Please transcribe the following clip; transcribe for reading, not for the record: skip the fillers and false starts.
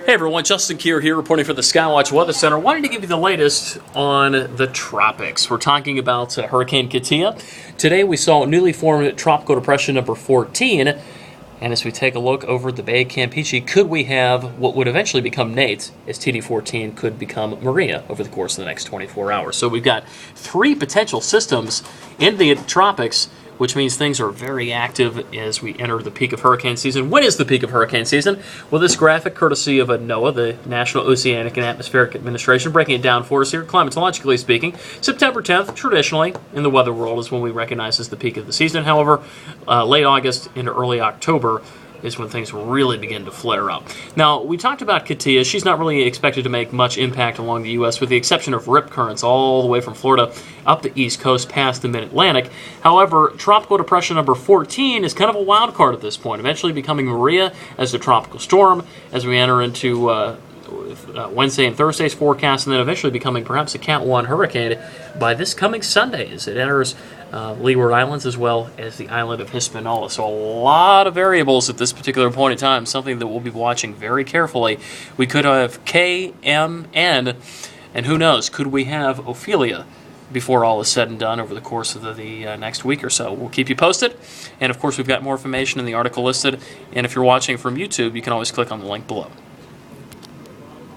Hey everyone, Justin Kier here reporting for the Skywatch Weather Center. Wanted to give you the latest on the tropics. We're talking about Hurricane Kier. Today we saw newly formed tropical depression number 14. And as we take a look over the Bay of Campeche, could we have what would eventually become Nate, as TD14 could become Maria over the course of the next 24 hours. So we've got three potential systems in the tropics, which means things are very active as we enter the peak of hurricane season. When is the peak of hurricane season? Well, this graphic, courtesy of NOAA, the National Oceanic and Atmospheric Administration, breaking it down for us here, climatologically speaking. September 10th, traditionally, in the weather world, is when we recognize as the peak of the season. However, late August into early October is when things really begin to flare up. Now, we talked about Kier. She's not really expected to make much impact along the U.S., with the exception of rip currents all the way from Florida up the East Coast past the Mid-Atlantic. However, tropical depression number 14 is kind of a wild card at this point, eventually becoming Maria as the tropical storm as we enter into Wednesday and Thursday's forecast, and then eventually becoming perhaps a Cat 1 hurricane by this coming Sunday as it enters Leeward Islands as well as the island of Hispaniola. So a lot of variables at this particular point in time, something that we'll be watching very carefully. We could have K, M, N, and who knows, could we have Ophelia before all is said and done over the course of the next week or so. We'll keep you posted. And of course, we've got more information in the article listed. And if you're watching from YouTube, you can always click on the link below.